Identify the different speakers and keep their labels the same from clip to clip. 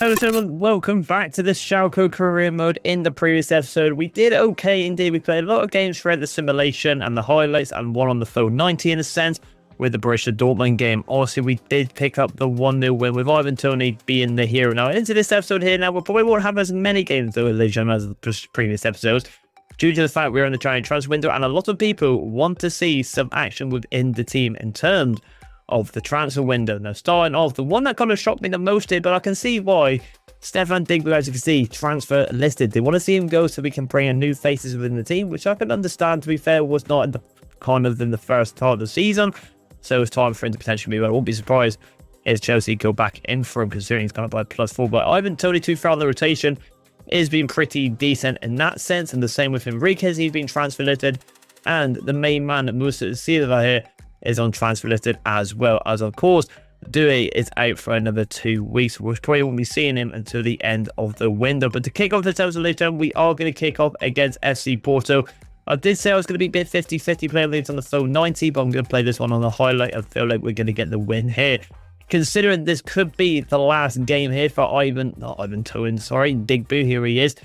Speaker 1: Hello gentlemen, welcome back to this Schalke career mode. In the previous episode, we did okay indeed. We played a lot of games throughout the simulation and the highlights and one on the phone 90 in a sense with the Borussia Dortmund game. Also, we did pick up the 1-0 win with Ivan Toney being the hero. Now, into this episode here, now we probably won't have as many games though, ladies and gentlemen, as the previous episodes, due to the fact we're in the giant transfer window and a lot of people want to see some action within the team in terms of the transfer window. Now, starting off, the one that kind of shocked me the most here, but I can see why. Stefan Digby, as you can see, transfer listed. They want to see him go so we can bring in new faces within the team, which I can understand, to be fair, was not in the first part of the season. So it's time for him to potentially move. I won't be surprised if Chelsea go back in for him, considering he's kind of by +4. But Ivan Toney, 2 foul in the rotation, is being pretty decent in that sense. And the same with Enriquez, he's been transfer listed. And the main man, Musa Silva here, is on transfer listed, as well as, of course, Due is out for another 2 weeks. We probably won't be seeing him until the end of the window. But to kick off the episode later, we are going to kick off against FC Porto. I did say I was going to be a bit 50-50 playing leads on the phone 90, but I'm going to play this one on the highlight. I feel like we're going to get the win here, considering this could be the last game here for Digby. Here he is.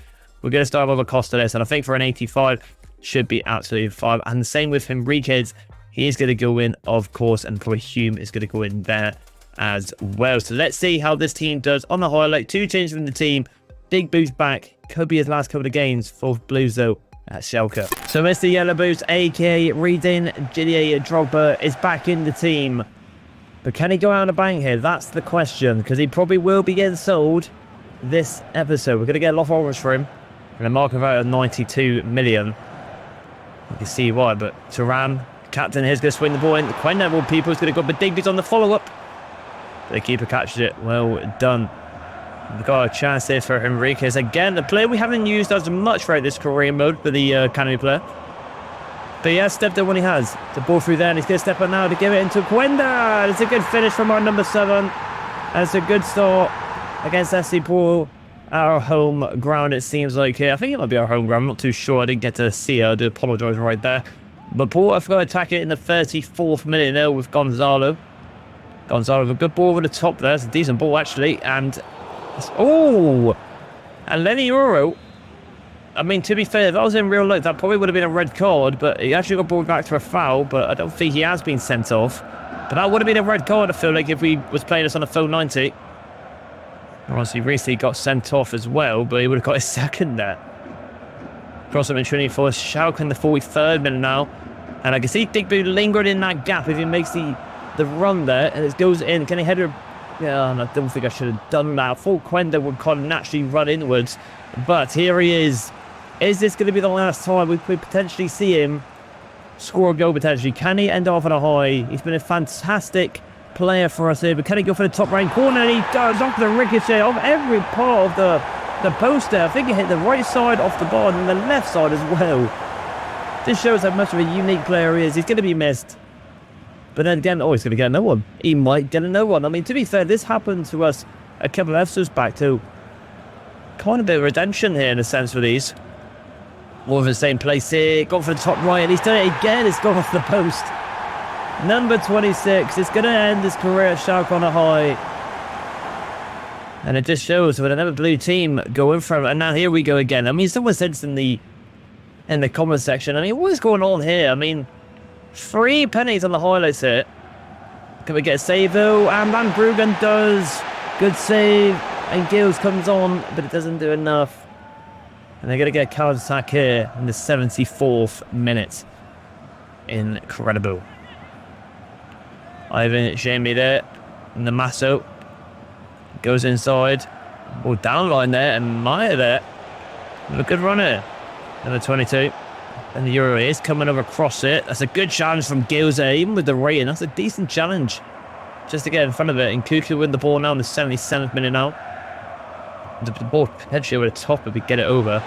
Speaker 1: We're going to start with a cost of this, and I think for an 85 should be absolutely fine. And the same with Enriquez. He is going to go in, of course, and probably Hume is going to go in there as well. So let's see how this team does on the highlight. 2 changes from the team. Big boost back. Could be his last couple of games for Blues, though, at Schalke. So Mr. Yellow Boots, a.k.a. Reading Didier Drogba, is back in the team. But can he go out on a bang here? That's the question, because he probably will be getting sold this episode. We're going to get a lot of offers for him. And a market value of 92 million. You can see why, but Turan, captain here's going to swing the ball in. Quite level people is going to go, but Digby's on the follow-up. The keeper catches it. Well done. We've got a chance here for Enriquez. Again, the player we haven't used as much throughout this career mode for the academy player. But he has stepped up when he has. The ball through there, and he's going to step up now to give it into Quenda. It's a good finish from our number 7. That's a good start against FC Porto. Our home ground, it seems like here. I think it might be our home ground. I'm not too sure. I didn't get to see it. I do apologise right there. But Porto have got to attack it in the 34th minute now with Gonzalo. Gonzalo with a good ball over the top there. It's a decent ball, actually. And and Lenny Oro. I mean, to be fair, if that was in real life, that probably would have been a red card. But he actually got brought back to a foul. But I don't think he has been sent off. But that would have been a red card, I feel like, if we was playing this on a phone 90. Obviously, recently got sent off as well, but he would have got his second there. Cross up in Trinity for Schalke in the 43rd minute now. And I can see Digby lingering in that gap if he makes the run there. And it goes in. Can he head her? Yeah, and I don't think I should have done that. I thought Quenda would kind of naturally run inwards. But here he is. Is this going to be the last time we could potentially see him score a goal potentially? Can he end off on a high? He's been a fantastic player for us here, but can he go for the top right corner? And he does, off the ricochet, off every part of the post there. I think he hit the right side off the bar and the left side as well. This shows how much of a unique player he is. He's going to be missed. But then again, he's going to get another one. He might get another one. I mean, to be fair, this happened to us a couple of episodes back too. Kind of a bit of redemption here in a sense for these. More of the same place here. Gone for the top right, and he's done it again. It's gone off the post. Number 26 is going to end his career at Schalke on a high. And it just shows with another blue team going for him. And now here we go again. I mean, someone said this in the comment section. I mean, what is going on here? I mean, 3 pennies on the highlights here. Can we get a save though? And Van Bruggen does. Good save. And Gills comes on, but it doesn't do enough. And they're going to get a counter attack here in the 74th minute. Incredible. Ivan Jamie there, and the Masso goes inside. Oh, down line there, and Maya there. A good runner. Number 22. And the Euro is coming over across it. That's a good challenge from Gills there, even with the rating. That's a decent challenge. Just to get in front of it. And Kuku with the ball now in the 77th minute now. The ball potentially over the top if we get it over.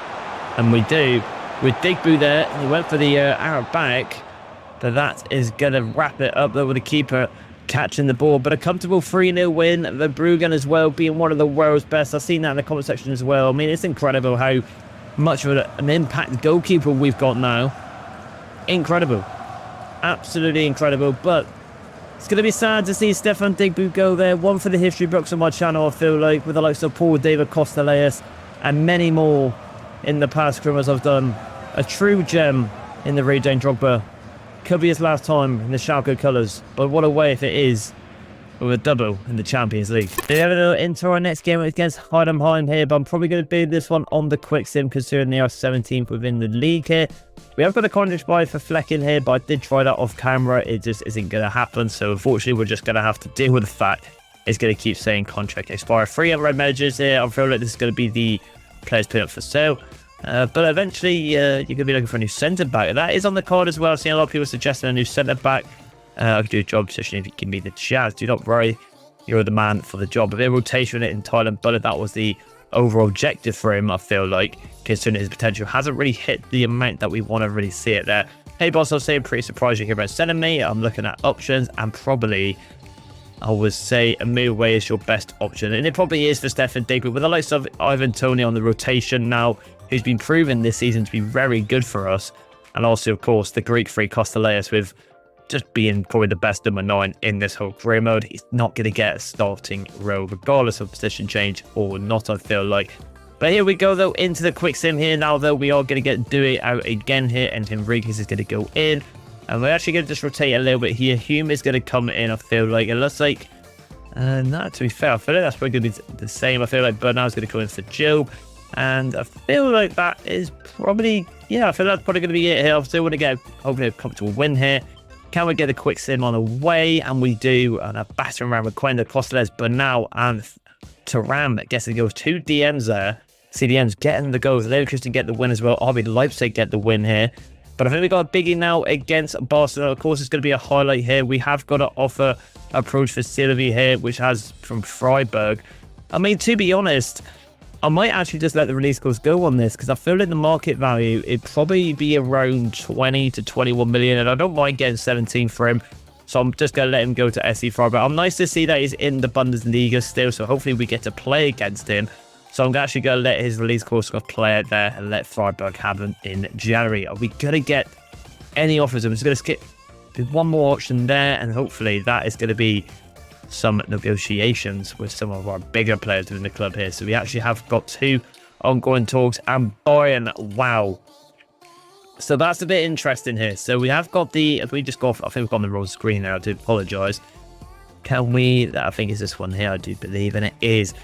Speaker 1: And we do. With Digby there, he went for the Arab back. But that is going to wrap it up, though, with the keeper catching the ball. But a comfortable 3-0 win. The Bruggen as well, being one of the world's best. I've seen that in the comment section as well. I mean, it's incredible how much of an impact goalkeeper we've got now. Incredible. Absolutely incredible. But It's going to be sad to see Stefan Digbu go there. One for the history books on my channel, I feel like, with the likes of Paul David Costaleas and many more in the past criminals I've done. A true gem in the Rejane Drogba. Could be his last time in the Schalke colours, but what a way if it is with a double in the Champions League. We have into our next game against Heidenheim here, but I'm probably going to do this one on the quick sim considering they are 17th within the league here. We have got a contract buy for Flecken here, but I did try that off camera. It just isn't going to happen, so unfortunately we're just going to have to deal with the fact it's going to keep saying contract expire. 3 other red managers here. I feel like this is going to be the players put up for sale. But eventually you're going to be looking for a new centre back. That is on the card as well. I've seen a lot of people suggesting a new centre back. I could do a job position if you give me the chance. Do not worry, you're the man for the job. A bit of rotation in Thailand, but that was the overall objective for him, I feel like, considering his potential hasn't really hit the amount that we want to really see it there. Hey boss, I'll say I'm pretty surprised you're here about sending me. I'm looking at options and probably I would say a move away is your best option, and it probably is for Stefan Digby with the likes of Ivan Toney on the rotation now, who's been proven this season to be very good for us, and also of course the Greek free Costaleas with just being probably the best number 9 in this whole career mode. He's not going to get a starting role regardless of position change or not, I feel like. But here we go though into the quick sim here now though. We are going to get Dewey out again here, and Henriquez is going to go in. And we're actually going to just rotate a little bit here. Hume is going to come in, I feel like. It looks like, no, to be fair, I feel like that's probably going to be the same. I feel like Bernard's going to come in for Job. And I feel like that is probably, yeah, I feel like that's probably going to be it here. I still want to get, hopefully, a comfortable win here. Can we get a quick sim on the way? And we do. And a battering around with Quenda, Costeles, Bernal, and Thuram. I guess it goes 2 DMs there. CDM's getting the goals. Leverkusen get the win as well. RB Leipzig get the win here. But I think we got a biggie now against Barcelona. Of course, it's going to be a highlight here. We have got to offer approach for Sylvie here, which has from Freiburg. I mean, to be honest, I might actually just let the release clause go on this because I feel like the market value, it'd probably be around 20 to 21 million. And I don't mind getting 17 for him. So I'm just going to let him go to SC Freiburg. I'm nice to see that he's in the Bundesliga still. So hopefully we get to play against him. So I'm actually going to let his release clause play out there and let Freiburg have him in January. Are we going to get any offers? I'm just going to skip one more option there, and hopefully that is going to be some negotiations with some of our bigger players within the club here. So we actually have got 2 ongoing talks, and Bayern, wow. So that's a bit interesting here. So we have got the, if we just go off, I think we've got on the wrong screen there. I do apologise. Can we, I think it's this one here, I do believe, and it is.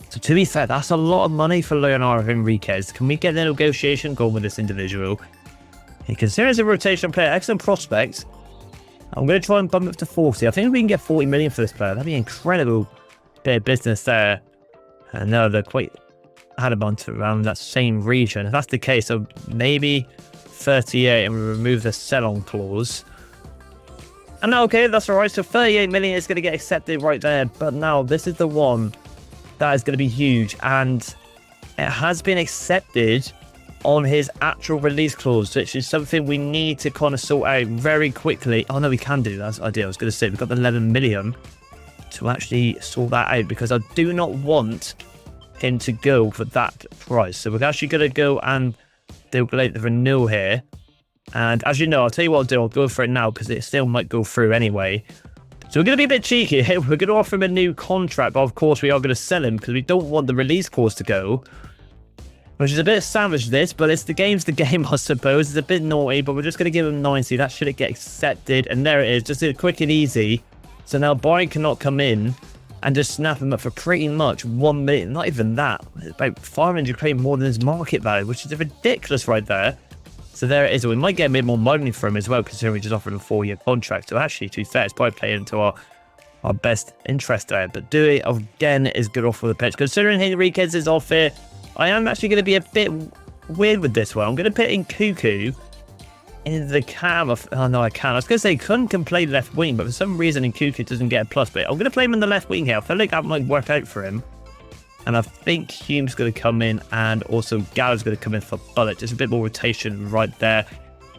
Speaker 1: So to be fair, that's a lot of money for Leonardo Henriquez. Can we get the negotiation going with this individual? He considers a rotation player, excellent prospect. I'm going to try and bump it up to 40. I think we can get 40 million for this player. That'd be incredible bit of business there. And no, they're quite adamant around that same region. If that's the case, so maybe 38 and we remove the sell-on clause. And okay, that's all right. So 38 million is going to get accepted right there. But now this is the one that is going to be huge, and it has been accepted on his actual release clause, which is something we need to kind of sort out very quickly. Oh no, we can do that. That's the idea. I was going to say we've got the 11 million to actually sort that out, because I do not want him to go for that price. So we're actually going to go and do the renewal here. And as you know, I'll tell you what I'll do. I'll go for it now because it still might go through anyway. So we're going to be a bit cheeky here. We're going to offer him a new contract, but of course we are going to sell him because we don't want the release clause to go. Which is a bit savage, this, but it's the game's the game, I suppose. It's a bit naughty, but we're just going to give him 90. That should get accepted. And there it is, just quick and easy. So now Bayern cannot come in and just snap him up for pretty much 1 million. Not even that. It's about 500 crane more than his market value, which is ridiculous right there. So there it is. We might get a bit more money from him as well, considering we just offered him a 4-year contract. So actually, to be fair, it's probably playing into our best interest there. But Dewey, again, is good off for the pitch. Considering Henriquez is off here, I am actually going to be a bit weird with this one. I'm going to put in Cuckoo in the cam of... Oh, no, I can't. I was going to say Kun can play left wing, but for some reason in Cuckoo doesn't get a plus. But I'm going to play him in the left wing here. I feel like that might work out for him. And I think Hume's going to come in, and also Gallo's going to come in for Bullet. Just a bit more rotation right there.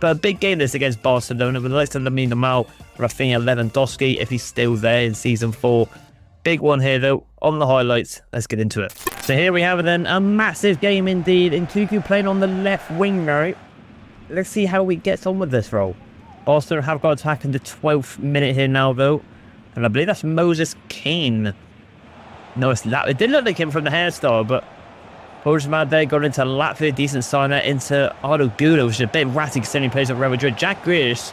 Speaker 1: But a big game this against Barcelona with the likes of Lamine Yamal, Rafinha, Lewandowski, if he's still there in Season 4. Big one here, though, on the highlights. Let's get into it. So here we have it then. A massive game indeed. And Cuckoo playing on the left wing now. Let's see how he gets on with this role. Barcelona have got attack in the 12th minute here now, though. And I believe that's Moses Keane. No, it's that. It didn't look like him from the hairstyle, but Mad there got into Latvia, decent sign there into Ardo Guda, which is a bit ratty considering he plays at Real Madrid. Jack Grealish,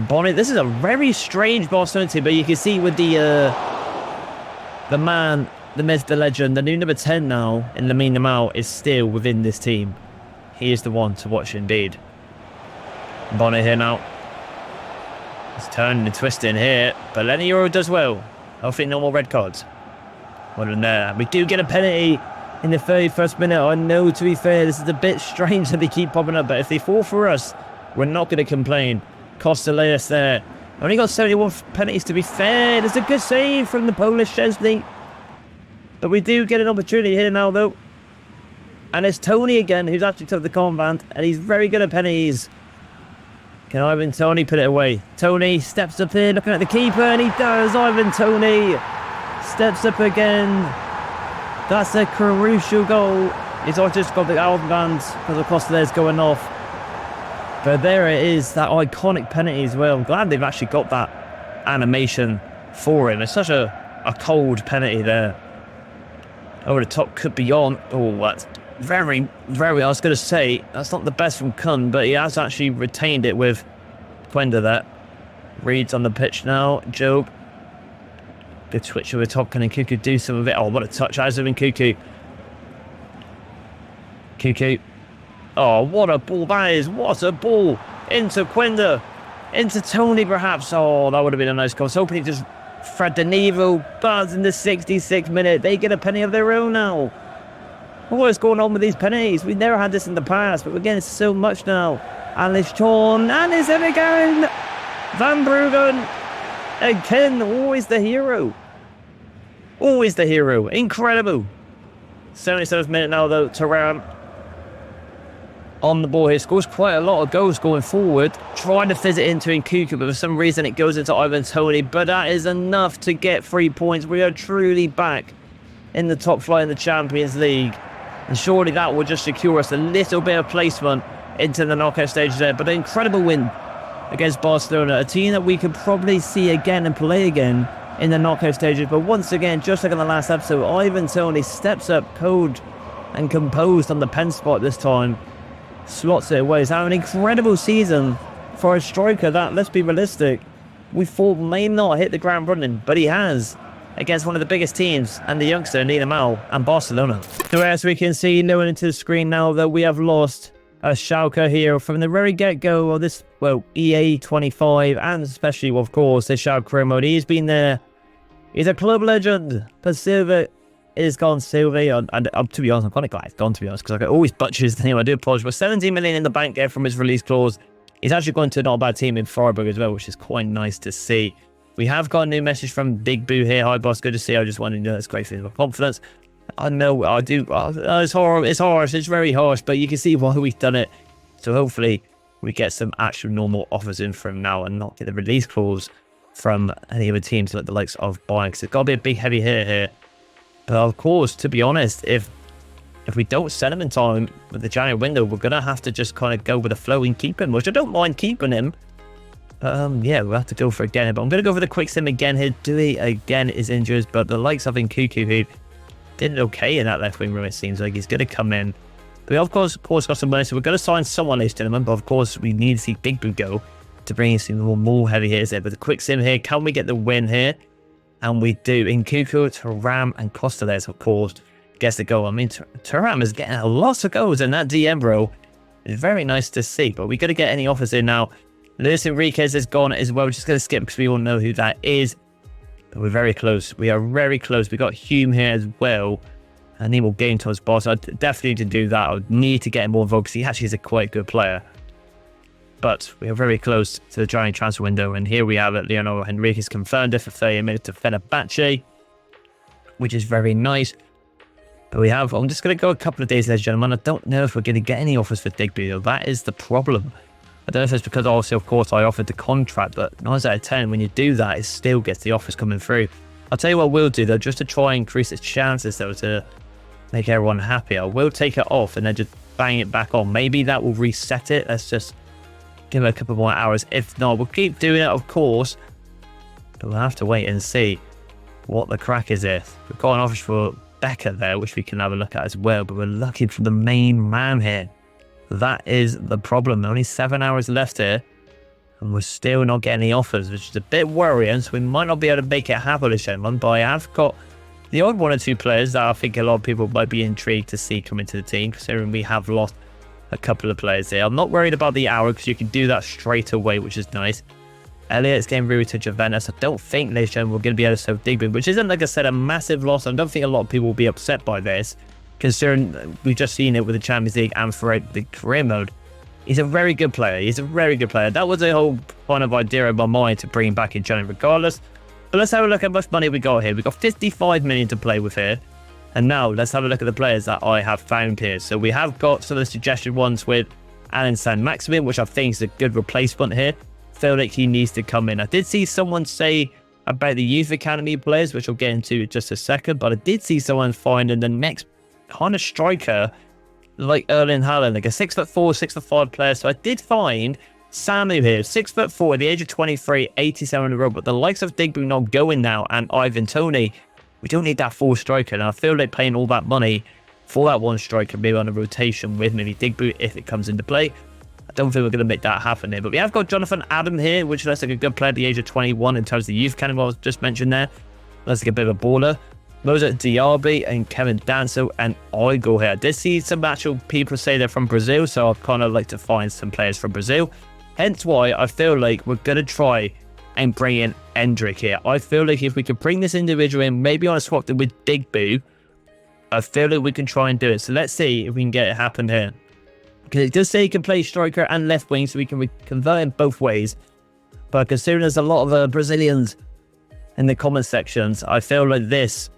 Speaker 1: Bonnet. This is a very strange Barcelona team, but you can see with the man, the myth, the legend, the new number 10 now in Lamine Yamal is still within this team. He is the one to watch indeed. Bonnet here now. He's turning and twisting here, but Lenny Euro does well. Hopefully no more red cards. Well, we do get a penalty in the 31st minute. I know, to be fair, this is a bit strange that they keep popping up, but if they fall for us, we're not going to complain. Costaleus there. Only got 71 penalties, to be fair. There's a good save from the Polish Chesney. But we do get an opportunity here now, though. And it's Tony again, who's actually took the convent, and he's very good at penalties. Can Ivan Toney put it away? Tony steps up here, looking at the keeper, and he does. Ivan Toney steps up again. That's a crucial goal. He's also just got the armband because of Costale's going off. But there it is, that iconic penalty as well. I'm glad they've actually got that animation for him. It's such a cold penalty there. Over the top, could be on. Oh, that's very, very, I was going to say, that's not the best from Kun, but he has actually retained it with Quenda there. Reed's on the pitch now. Job. Good twitch over the top. Can Nkuku do some of it? Oh, what a touch. As of Nkuku. Nkuku. Oh, what a ball that is. What a ball. Into Quenda. Into Tony, perhaps. Oh, that would have been a nice goal. I was hoping he just Fred De Nivo. Buzz in the 66th minute. They get a penny of their own now. What is going on with these penalties? We've never had this in the past, but we're getting so much now. Alice Chorn. And it's him again. Van Bruggen. Again, always the hero. Always the hero. Incredible. 77th minute now, though. Thuram on the ball here. Scores quite a lot of goals going forward. Trying to fizz it into Nkuku, but for some reason it goes into Ivan Toney. But that is enough to get 3 points. We are truly back in the top flight in the Champions League. And surely that will just secure us a little bit of placement into the knockout stages there. But an incredible win against Barcelona, a team that we could probably see again and play again in the knockout stages. But once again, just like in the last episode, Ivan Toney steps up cold and composed on the pen spot this time. Slots it away. He's having an incredible season for a striker that, let's be realistic, we thought may not hit the ground running, but he has against one of the biggest teams and the youngster, Nina Mal, and Barcelona. So as we can see, knowing into the screen now that we have lost a Schalke here from the very get-go of this, well, EA 25, and especially, of course, this Schalke career mode. He's been there. He's a club legend. But Silva is gone. Silva, and to be honest, I'm kind of glad he's gone, to be honest, because I always butcher his name. I do apologize. But 17 million in the bank there from his release clause. He's actually going to not a bad team in Freiburg as well, which is quite nice to see. We have got a new message from Big Boo here. Hi, boss. Good to see you. I just wanted to know it's great feeling of confidence. I know, I do. It's horrible. It's harsh. It's very harsh, but you can see why we've done it. So hopefully we get some actual normal offers in from now and not get the release clause from any other teams like the likes of Bayern, because it's got to be a big heavy hit here. But of course, to be honest, if we don't sell him in time with the January window, we're going to have to just kind of go with the flow and keep him, which I don't mind keeping him. Yeah, we'll have to go for it again. But I'm going to go for the quick sim again here. Dewey again is injured, but the likes of Nkuku, who did okay in that left wing room, it seems like he's going to come in. But we of course got some money, so we're going to sign someone this gentleman. But of course, we need to see Big Boo go to bring in some more heavy hitters there. But the quick sim here, can we get the win here? And we do. Nkuku, Thuram, and Costales, of course, gets the goal. I mean, Thuram is getting a lot of goals in that DM, bro. It's very nice to see. But we got to get any offers in now. Luis Enriquez is gone as well. We're just going to skip because we all know who that is. But we're very close. We are very close. We got Hume here as well. I need more game towards boss. I definitely need to do that. I would need to get him more involved because he actually is a quite good player. But we are very close to the giant transfer window. And here we have it. Leonardo Henriquez confirmed it for 30 minutes to Fenerbahce, which is very nice. But we have, I'm just going to go a couple of days, ladies and gentlemen. I don't know if we're going to get any offers for Digby, though. That is the problem. I don't know if it's because, obviously, of course, I offered the contract, but 9 out of 10, when you do that, it still gets the offers coming through. I'll tell you what we'll do, though, just to try and increase its chances, though, to make everyone happy. I will take it off and then just bang it back on. Maybe that will reset it. Let's just give it a couple more hours. If not, we'll keep doing it, of course. But we'll have to wait and see what the crack is here. We've got an offer for Becker there, which we can have a look at as well, but we're looking for the main man here. That is the problem. Only 7 hours left here, and we're still not getting any offers, which is a bit worrying, so we might not be able to make it happen this one, but I have got the odd 1 or 2 players that I think a lot of people might be intrigued to see come into the team, considering we have lost a couple of players here. I'm not worried about the hour, because you can do that straight away, which is nice. Elliott's getting routed to Juventus. I don't think, ladies and gentlemen, we're going to be able to sell Digby, which isn't, like I said, a massive loss. I don't think a lot of people will be upset by this, considering we've just seen it with the Champions League and throughout the career mode. He's a very good player. He's a very good player. That was the whole kind of idea in my mind to bring him back in January regardless. But let's have a look at how much money we got here. We've got 55 million to play with here. And now let's have a look at the players that I have found here. So we have got some of the suggested ones with Alan Saint-Maximin, which I think is a good replacement here. Feel like he needs to come in. I did see someone say about the youth academy players, which I'll get into in just a second, but I did see someone finding the next kind of striker like Erling Haaland, like a 6'4", 6'5" player. So I did find Samu here, 6'4", at the age of 23, 87 in a row, but the likes of Digby not going now, and Ivan Toney, we don't need that full striker, and I feel like paying all that money for that one striker, maybe on a rotation with maybe Digby if it comes into play. I don't think we're going to make that happen here. But we have got Jonathan Adam here, which looks like a good player at the age of 21 in terms of the youth academy I was just mentioned there. Looks like a bit of a baller. Moza Diaby and Kevin Danso and Oigo here. I did see some actual people say they're from Brazil, so I'd kind of like to find some players from Brazil. Hence why I feel like we're going to try and bring in Endrick here. I feel like if we could bring this individual in, maybe on a swap with Digby, I feel like we can try and do it. So let's see if we can get it happen here. Because it does say he can play striker and left wing, so we can convert him both ways. But considering there's a lot of Brazilians in the comment sections, I feel like this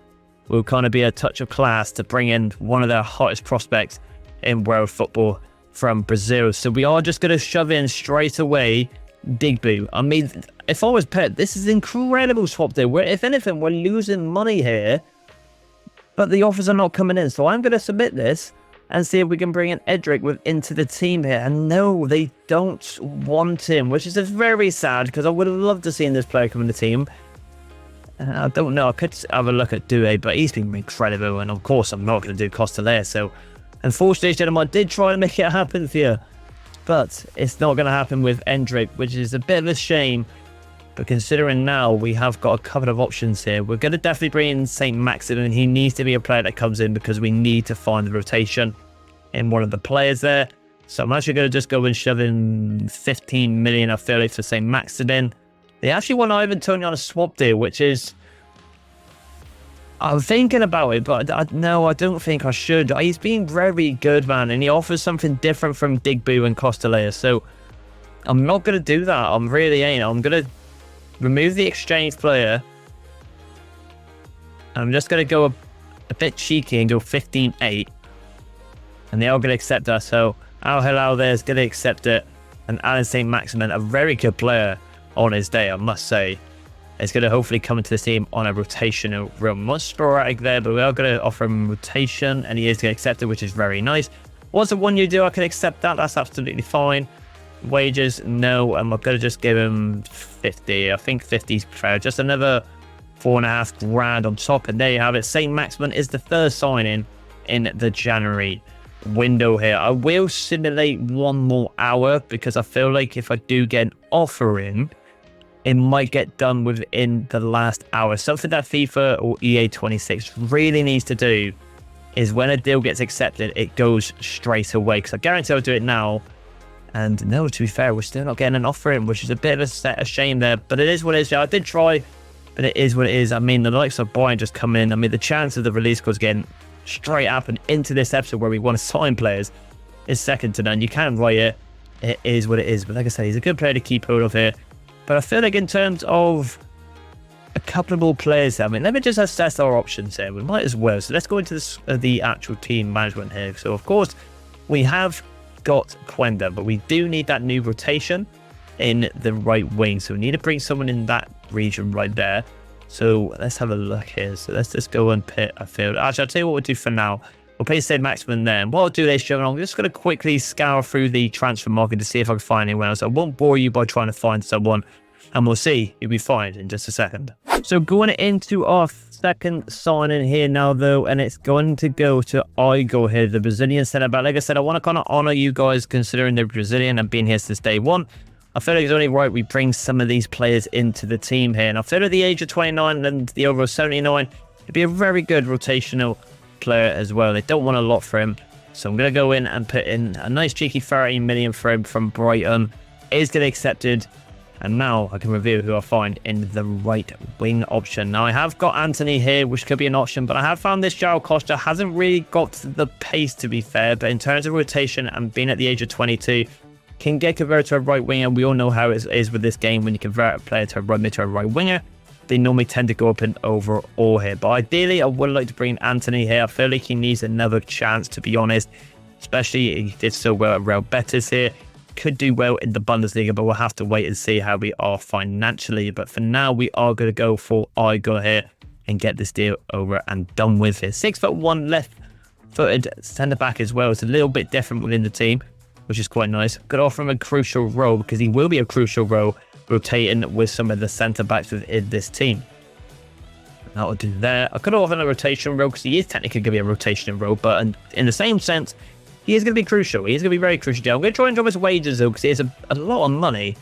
Speaker 1: will kind of be a touch of class to bring in one of their hottest prospects in world football from Brazil. So we are just going to shove in straight away Digby. I mean, if I was Pep, this is an incredible swap there. If anything, we're losing money here, but the offers are not coming in. So I'm going to submit this and see if we can bring in Edric into the team here. And no, they don't want him, which is very sad, because I would have loved to see this player come in the team. I don't know, I could have a look at Due, but he's been incredible, and of course I'm not going to do Costalaire, so unfortunately, gentlemen, I did try to make it happen for you, but it's not going to happen with Endrick, which is a bit of a shame. But considering now we have got a couple of options here, we're going to definitely bring in St. Maximin. He needs to be a player that comes in, because we need to find the rotation in one of the players there. So I'm actually going to just go and shove in 15 million, I feel like, for St. Maximin. They actually want Ivan Toney on a swap deal, which is... I'm thinking about it, but no, I don't think I should. He's been very good, man, and he offers something different from Digby and Costalaire, so I'm not going to do that. I'm really ain't. I'm going to remove the exchange player. I'm just going to go a bit cheeky and go 15-8, and they are going to accept that. So Al Hilal there is going to accept it, and Alan St. Maximin, a very good player on his day, I must say, is going to hopefully come into the team on a rotation. Real much sporadic there, but we are going to offer him rotation, and he is going to accept it, which is very nice. What's the one you do? I can accept that. That's absolutely fine. Wages, no. I'm going to just give him 50. I think 50 is fair. Just another 4.5 grand on top, and there you have it. St. Maximin is the first signing in the January window here. I will simulate one more hour, because I feel like if I do get an offer in, it might get done within the last hour. Something that FIFA or EA26 really needs to do is when a deal gets accepted, it goes straight away, because I guarantee I'll do it now. And no, to be fair, we're still not getting an offer in, which is a bit of a shame there, but it is what it is. Yeah, I did try, but it is what it is. I mean, the likes of Bayern just come in. I mean, the chance of the release codes getting straight up and into this episode where we want to sign players is second to none. You can write it. It is what it is. But like I said, he's a good player to keep hold of here. But I feel like in terms of a couple more players here, I mean, let me just assess our options here. We might as well. So let's go into this, the actual team management here. So, of course, we have got Quenda, but we do need that new rotation in the right wing. So we need to bring someone in that region right there. So let's have a look here. So let's just go and pit a field. Actually, I'll tell you what we'll do for now. We'll pay St. Maximin there. And what I'll do later, Joe, I'm just going to quickly scour through the transfer market to see if I can find anyone else. I won't bore you by trying to find someone and we'll see who we find in just a second. So going into our second signing here now though, and it's going to go to Igor here, the Brazilian centre-back. Like I said, I want to kind of honour you guys considering they're Brazilian and being here since day one. I feel like it's only right we bring some of these players into the team here. And I feel at the age of 29 and the over 79, it'd be a very good rotational player as well. They don't want a lot for him. So I'm going to go in and put in a nice cheeky 30 million for him from Brighton. It is getting accepted. And now I can reveal who I find in the right wing option. Now I have got Anthony here, which could be an option, but I have found this João Costa hasn't really got the pace, to be fair. But in terms of rotation and being at the age of 22, can get converted to a right winger. We all know how it is with this game. When you convert a player to a right mid to a right winger, they normally tend to go up in overall here. But ideally, I would like to bring Anthony here. I feel like he needs another chance, to be honest. Especially he did so well at Real Betis here. Could do well in the Bundesliga, but we'll have to wait and see how we are financially. But for now, we are going to go for Igor here and get this deal over and done with here. 6'1" left-footed centre-back as well. It's a little bit different within the team, which is quite nice. Could offer him a crucial role because he will be a crucial role rotating with some of the centre-backs within this team. That'll do there. I could offer him a rotation role because he is technically going to be a rotation role, but in the same sense, he is going to be crucial. He is going to be very crucial. I'm going to try and drop his wages though because he has a lot of money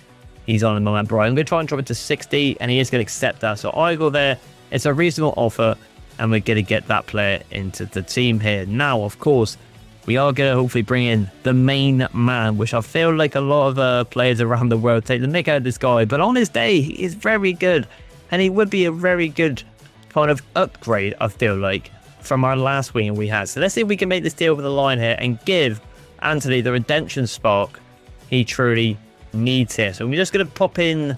Speaker 1: he's on at the moment, Brian. I'm going to try and drop it to 60 and he is going to accept that. So I go there. It's a reasonable offer and we're going to get that player into the team here. Now, of course, we are going to hopefully bring in the main man, which I feel like a lot of players around the world take the nick out of this guy. But on his day, he is very good. And he would be a very good kind of upgrade, I feel like, from our last winger we had. So let's see if we can make this deal over the line here and give Anthony the redemption spark he truly needs here. So we're just going to pop in,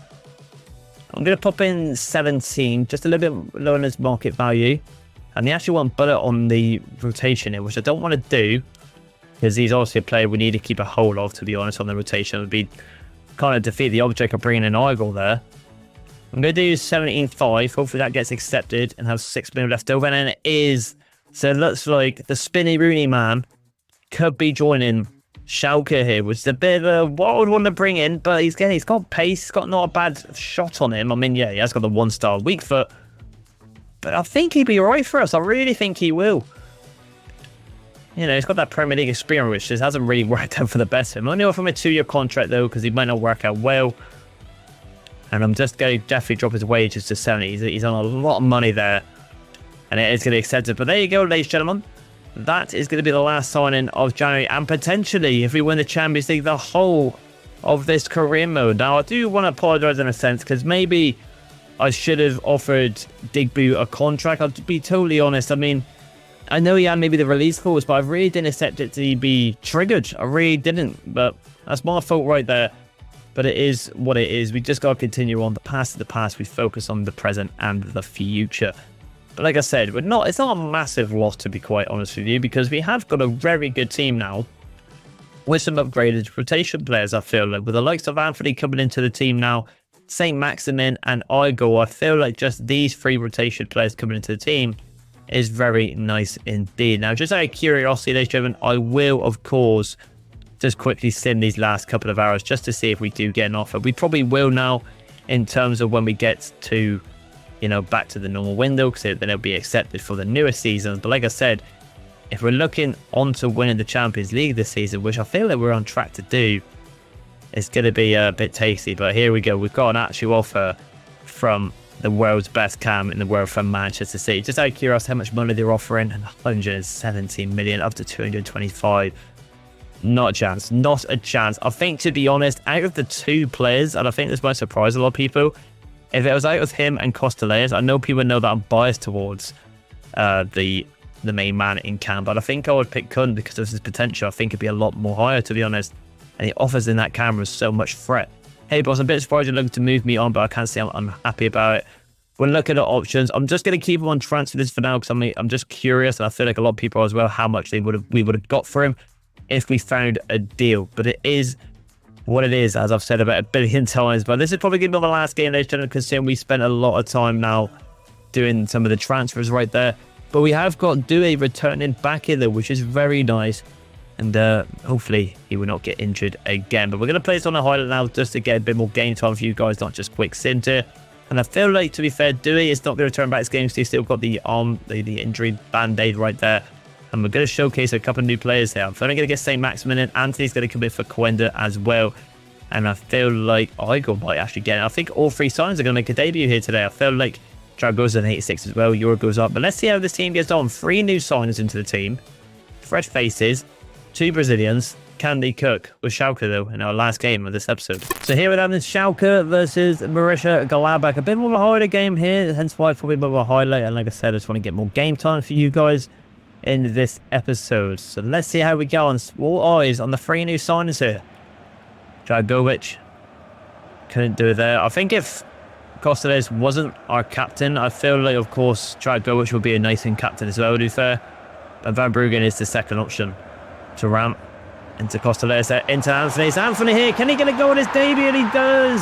Speaker 1: I'm going to pop in 17, just a little bit lower than his market value. And they actually want bullet on the rotation here, which I don't want to do because he's obviously a player we need to keep a hold of, to be honest, on the rotation. It would be kind of defeat the object of bringing in Igor there. I'm going to do 17.5. Hopefully that gets accepted and have 6 million left over. And it is. So it looks like the Spinny Rooney man could be joining Schalke here, which is a bit of a wild one to bring in. But he's got pace. He's got not a bad shot on him. I mean, yeah, he has got the 1-star weak foot. But I think he'd be right for us. I really think he will. You know, he's got that Premier League experience, which just hasn't really worked out for the best of him. I only offer him a 2-year contract, though, because he might not work out well. And I'm just going to definitely drop his wages to 70. He's on a lot of money there. And it is going to be accepted. But there you go, ladies and gentlemen. That is going to be the last signing of January. And potentially, if we win the Champions League, the whole of this career mode. Now, I do want to apologise in a sense, because maybe I should have offered Digbu a contract. I'll be totally honest. I mean, I know he had maybe the release clause, but I really didn't accept it to be triggered. I really didn't. But that's my fault right there. But it is what it is. We just got to continue on. The past is the past. We focus on the present and the future. But like I said, it's not a massive loss, to be quite honest with you, because we have got a very good team now with some upgraded rotation players, I feel like. With the likes of Anthony coming into the team now, Saint Maximin and Igor, I feel like just these 3 rotation players coming into the team is very nice indeed. Now, just out of curiosity, ladies and gentlemen, I will, of course, just quickly sim these last couple of hours just to see if we do get an offer. We probably will now in terms of when we get to, you know, back to the normal window, because then it'll be accepted for the newer seasons. But like I said, if we're looking on to winning the Champions League this season, which I feel like we're on track to do, it's going to be a bit tasty. But here we go. We've got an actual offer from the world's best cam in the world from Manchester City. Just out of curiosity, how much money they're offering? 117 million up to 225. Not a chance. Not a chance. I think, to be honest, out of the 2 players, and I think this might surprise a lot of people, if it was out of him and Costeleas, I know people know that I'm biased towards the main man in cam, but I think I would pick Kun because of his potential. I think it'd be a lot more higher, to be honest. And he offers in that camera so much threat. Hey, boss, I'm a bit surprised you're looking to move me on, but I can't say I'm happy about it. When looking at options, I'm just going to keep him on transfer list for now because I'm just curious, and I feel like a lot of people as well, how much we would have got for him if we found a deal. But it is what it is, as I've said about 1 billion times. But this is probably going to be the last game, ladies and gentlemen, considering we spent a lot of time now doing some of the transfers right there. But we have got Due returning back in there, which is very nice. And hopefully he will not get injured again. But we're going to play this on a highlight now just to get a bit more game time for you guys, not just quick center. And I feel like, to be fair, Dewey is not going to return back to games. He's still got the arm, the injury band-aid right there. And we're going to showcase a couple of new players here. I'm finally going to get St. Maximin in. Anthony's going to come in for Quenda as well. And I feel like Igor might actually get it. I think all three signings are going to make a debut here today. I feel like Drago's an 86 as well. Euro goes up. But let's see how this team gets on. 3 new signings into the team. Fresh faces. 2 Brazilians. Candy Cook with Schalke, though, in our last game of this episode. So here we have this Schalke versus Borussia Gladbach. A bit more of a harder game here, hence why it's probably more of a highlight. And like I said, I just want to get more game time for you guys in this episode. So let's see how we go on. All eyes on the 3 new signings here. Dragovic couldn't do it there. I think if Costellas wasn't our captain, I feel like, of course, Dragovic would be a nice captain as well, to be fair. But Van Bruggen is the second option to ramp. Into Costellas, into Anthony. It's Anthony here. Can he get a goal on his debut? And he does.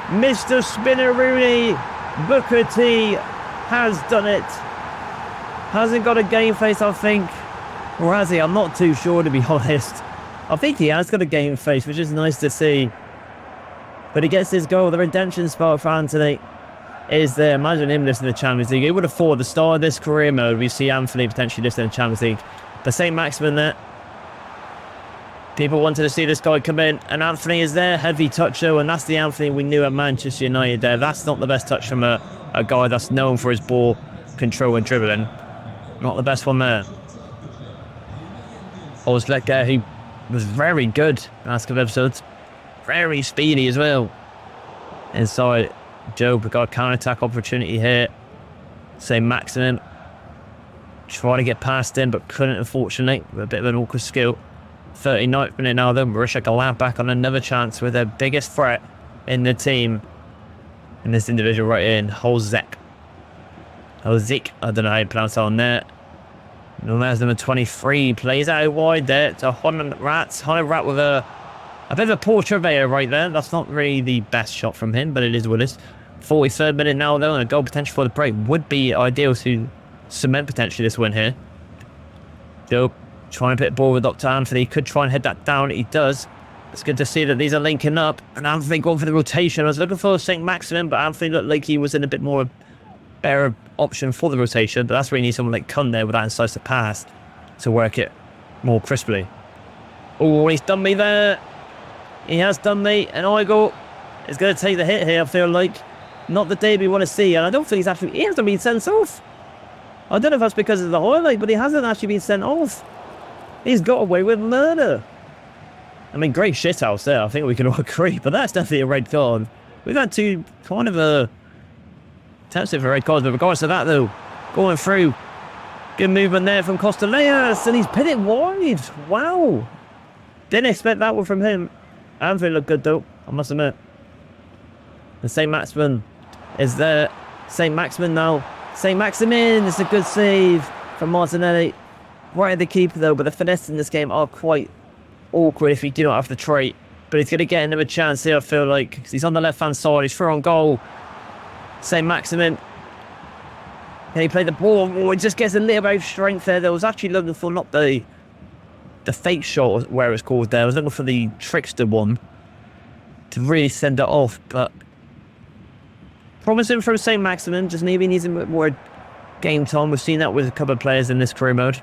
Speaker 1: Mr. Spinneroonie. Booker T has done it. Hasn't got a game face, I think. Or has he? I'm not too sure, to be honest. I think he has got a game face, which is nice to see. But he gets his goal. The redemption spot for Anthony is there. Imagine him listening to the Champions League. Who would have thought at the start of this career mode, we see Anthony potentially listening to the Champions League. The St. Maximin there. People wanted to see this guy come in, and Anthony is there, heavy toucher, and that's the Anthony we knew at Manchester United there. That's not the best touch from a guy that's known for his ball control and dribbling. Not the best one there. Oslek, he was very good last couple of episodes. Very speedy as well. Inside, Joe got a counter-attack opportunity here. St. Maximin tried to get past him, but couldn't, unfortunately, with a bit of an awkward skill. 39th minute now, though. Borussia Gladbach on another chance with their biggest threat in the team. And this individual right here, Holzek. I don't know how you pronounce that on there. There's number 23. Plays out wide there to Holland Rat. Holland Rat with a bit of a poor surveyor right there. That's not really the best shot from him, but it is what it is. 43rd minute now, though, and a goal potential for the break would be ideal to cement potentially this win here. Joe. Trying to put the ball with Dr. Anthony. He could try and head that down. He does. It's good to see that these are linking up. And Anthony going for the rotation. I was looking for St. Maximin, but Anthony looked like he was in a bit more better option for the rotation. But that's where you need someone like Kun there with that incisive pass to work it more crisply. Oh, he's done me there. He has done me. And Igor is going to take the hit here, I feel like. Not the debut we want to see. And I don't think he hasn't been sent off. I don't know if that's because of the highlight, but he hasn't actually been sent off. He's got away with murder. I mean, great shithouse there. I think we can all agree. But that's definitely a red card. We've had 2 kind of attempts for red cards. But regardless of that, though, going through. Good movement there from Costellas. And he's put it wide. Wow. Didn't expect that one from him. Anthony looked good, though, I must admit. And St. Maximin is there. St. Maximin now. St. Maximin. It's a good save from Martinelli. Right at the keeper, though, but the finesse in this game are quite awkward if you do not have the trait. But he's going to get another chance here, I feel like, because he's on the left-hand side. He's through on goal. St. Maximin. Can he play the ball? Oh, it just gets a little bit of strength there. There was actually looking for not the fake shot, where it was called there. I was looking for the trickster one to really send it off. But promising from St. Maximin. Just maybe needs a bit more game time. We've seen that with a couple of players in this career mode.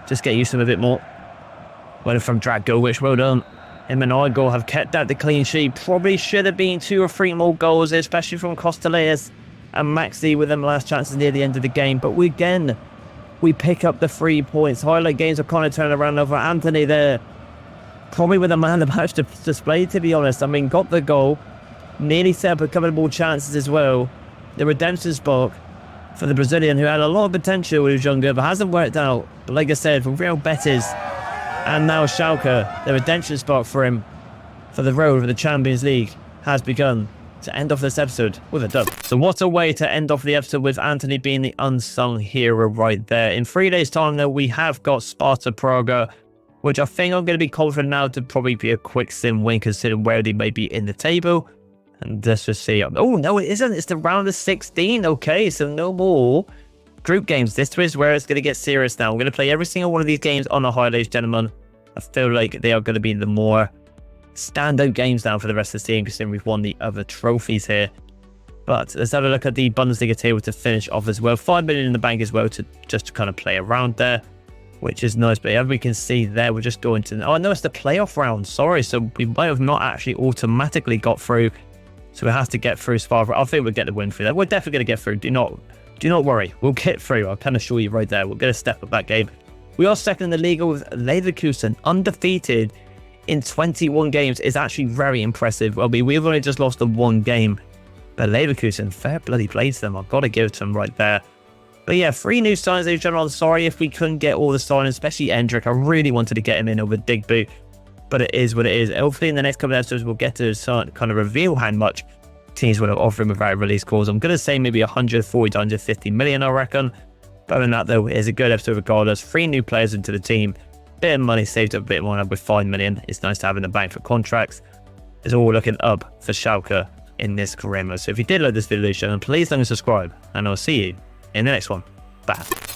Speaker 1: Just get used to him a bit more. Well, from Dragovic, well done. Him and Igor have kept out the clean sheet. Probably should have been 2 or 3 more goals, especially from Costellas and Maxi with them last chances near the end of the game. But we pick up the 3 points. Highlight games are kind of turning around over Anthony there. Probably with a man of the match to display, to be honest. I mean, got the goal. Nearly set up a couple of more chances as well. The redemption spark for the Brazilian, who had a lot of potential when he was younger, but hasn't worked out. But like I said, from Real Betis and now Schalke, the redemption spark for him for the road for the Champions League has begun to end off this episode with a dub. So what a way to end off the episode with Anthony being the unsung hero right there. In 3 days' time, though, we have got Sparta Praga, which I think I'm going to be confident now to probably be a quick sim win considering where they may be in the table. And let's just see. Oh, no, it isn't. It's the round of 16. Okay, so no more group games. This is where it's going to get serious now. I'm going to play every single one of these games on the highlights, gentlemen. I feel like they are going to be the more standout games now for the rest of the season, considering we've won the other trophies here. But let's have a look at the Bundesliga table to finish off as well. 5 million in the bank as well to just to kind of play around there, which is nice. But as we can see there, we're just going to... Oh, no, it's the playoff round. Sorry. So we might have not actually automatically got through. So we have to get through as far. I think we'll get the win through that. We're definitely going to get through. Do not worry. We'll get through. I can assure you right there. We'll get a step up that game. We are second in the Liga with Leverkusen, undefeated in 21 games. Is actually very impressive. Well, we've only just lost the one game. But Leverkusen, fair bloody play to them. I've got to give it to them right there. But yeah, 3 new signings, ladies and gentlemen. I'm sorry if we couldn't get all the signings, especially Endrick. I really wanted to get him in over Digby. But it is what it is. Hopefully in the next couple of episodes, we'll get to kind of reveal how much teams will offer him without release clause. I'm going to say maybe 140 to 150 million, I reckon. But other than that, though, it's a good episode regardless. 3 new players into the team. Bit of money saved up a bit more with 5 million. It's nice to have in the bank for contracts. It's all looking up for Schalke in this career mode. So if you did like this video, please don't subscribe. And I'll see you in the next one. Bye.